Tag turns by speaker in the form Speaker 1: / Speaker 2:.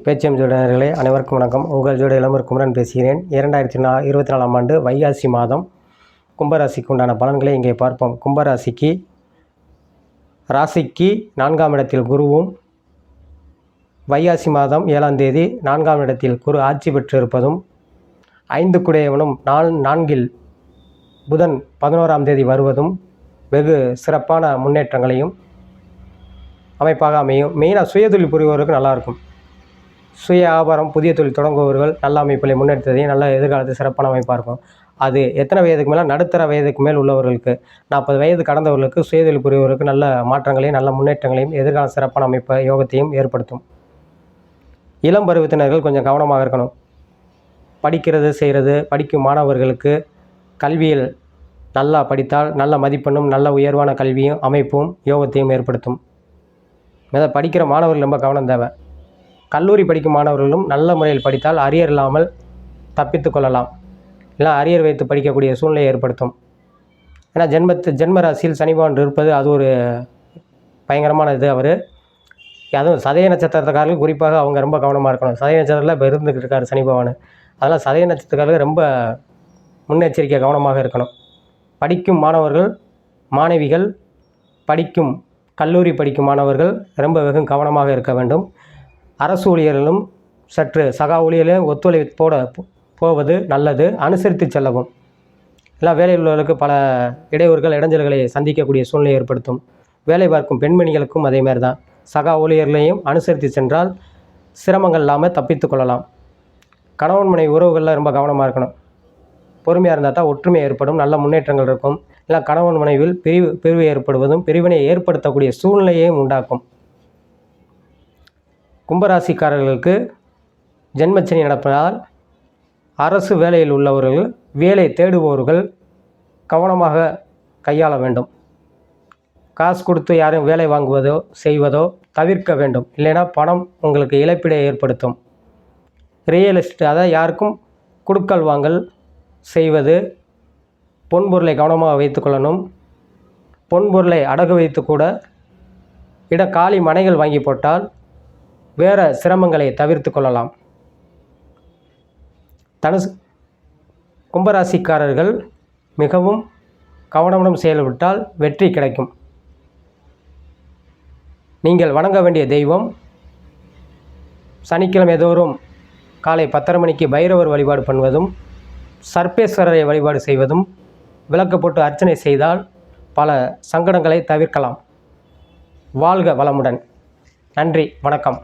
Speaker 1: பேச்சியம் ஜோதிடர்களே அனைவருக்கும் வணக்கம். உங்கள் ஜோடி இளமர் குமரன் பேசுகிறேன். 2024ஆம் ஆண்டு வைகாசி மாதம் கும்பராசிக்கு உண்டான பலன்களை இங்கே பார்ப்போம். கும்பராசிக்கு ராசிக்கு 4ஆம் இடத்தில் குருவும், வைகாசி மாதம் 7ஆம் தேதி 4ஆம் இடத்தில் குரு ஆட்சி பெற்றிருப்பதும், 5 குடையவனும் 4 புதன் 11ஆம் தேதி வருவதும் வெகு சிறப்பான முன்னேற்றங்களையும் அமைப்பாக அமையும். மெயினாக சுயதொழில் புரிவோருக்கு நல்லாயிருக்கும். சுய வியாபாரம், புதிய தொழில் தொடங்குபவர்கள் நல்ல அமைப்பில் முன்னேற்றத்தையும் நல்ல எதிர்காலத்தில் சிறப்பான அமைப்பாக இருக்கும். அது எத்தனை வயதுக்கு மேலே, நடுத்தர வயதுக்கு மேல் உள்ளவர்களுக்கு, 40 வயது கடந்தவர்களுக்கு சுயதொழில் புரிவோருக்கு நல்ல மாற்றங்களையும் நல்ல முன்னேற்றங்களையும் எதிர்கால சிறப்பான அமைப்பை யோகத்தையும் ஏற்படுத்தும். இளம் பருவத்தினர்கள் கொஞ்சம் கவனமாக இருக்கணும். படிக்கிறது செய்கிறது படிக்கும் மாணவர்களுக்கு கல்வியில் நல்லா படித்தால் நல்ல மதிப்பெண்ணும் நல்ல உயர்வான கல்வியும் அமைப்பும் யோகத்தையும் ஏற்படுத்தும். அதை படிக்கிற மாணவர்கள் ரொம்ப கவனம் தேவை. கல்லூரி படிக்கும் மாணவர்களும் நல்ல முறையில் படித்தால் அரியர் இல்லாமல் தப்பித்து கொள்ளலாம். இல்லை அரியர் வைத்து படிக்கக்கூடிய சூழ்நிலையை ஏற்படுத்தும். ஏன்னா ஜென்ம ராசியில் சனி பகவான் இருப்பது அது ஒரு பயங்கரமான இது. அதுவும் சதய நட்சத்திரக்காரர்கள் குறிப்பாக அவங்க ரொம்ப கவனமாக இருக்கணும். சதய நட்சத்திரத்தில் இப்போ இருந்துக்கிட்டு இருக்கார் சனி பகவான். அதனால் சதய நட்சத்திரக்காரர்கள் ரொம்ப முன்னெச்சரிக்கை கவனமாக இருக்கணும். படிக்கும் மாணவர்கள், மாணவிகள், படிக்கும் கல்லூரி படிக்கும் மாணவர்கள் ரொம்ப வெகு கவனமாக இருக்க வேண்டும். அரசு ஊழியர்களும் சற்று சக ஊழியர்களையும் ஒத்துழைப்போட போவது நல்லது. அனுசரித்து செல்லவும். எல்லா வேலையில் உள்ளவர்களுக்கு பல இடையூறுகள், இடைஞ்சல்களை சந்திக்கக்கூடிய சூழ்நிலை ஏற்படுத்தும். வேலை பார்க்கும் பெண்மணிகளுக்கும் அதேமாதிரி தான். சக ஊழியர்களையும் அனுசரித்து சென்றால் சிரமங்கள் இல்லாமல் தப்பித்து கொள்ளலாம். கணவன் மனைவி உறவுகளில் ரொம்ப கவனமாக இருக்கணும். பொறுமையாக இருந்தால் தான் ஒற்றுமை ஏற்படும், நல்ல முன்னேற்றங்கள் இருக்கும். இல்லை கணவன் மனைவியில் பிரிவு ஏற்படுவதும் பிரிவினை ஏற்படுத்தக்கூடிய சூழ்நிலையையும் உண்டாக்கும். கும்பராசிக்காரர்களுக்கு ஜென்மச்சனி நடப்பதால் அரசு வேலையில் உள்ளவர்கள், வேலை தேடுபவர்கள் கவனமாக கையாள வேண்டும். காசு கொடுத்து யாரும் வேலை வாங்குவதோ செய்வதோ தவிர்க்க வேண்டும். இல்லைன்னா பணம் உங்களுக்கு இழப்பீடை ஏற்படுத்தும். ரியல் எஸ்டேட், அதாவது யாருக்கும் குடுக்கல் வாங்கல் செய்வது, பொன்பொருளை கவனமாக வைத்து கொள்ளணும். பொன்பொருளை அடகு வைத்து கூட காலி மனைகள் வாங்கி போட்டால் வேறு சிரமங்களை தவிர்த்து கொள்ளலாம். கும்பராசிக்காரர்கள் மிகவும் கவனமுடன் செயல்பட்டால் வெற்றி கிடைக்கும். நீங்கள் வணங்க வேண்டிய தெய்வம், சனிக்கிழமை தோறும் காலை 10:30 மணிக்கு பைரவர் வழிபாடு பண்ணுவதும், சர்ப்பேஸ்வரரை வழிபாடு செய்வதும், விளக்கு போட்டு அர்ச்சனை செய்தால் பல சங்கடங்களை தவிர்க்கலாம். வாழ்க வளமுடன். நன்றி, வணக்கம்.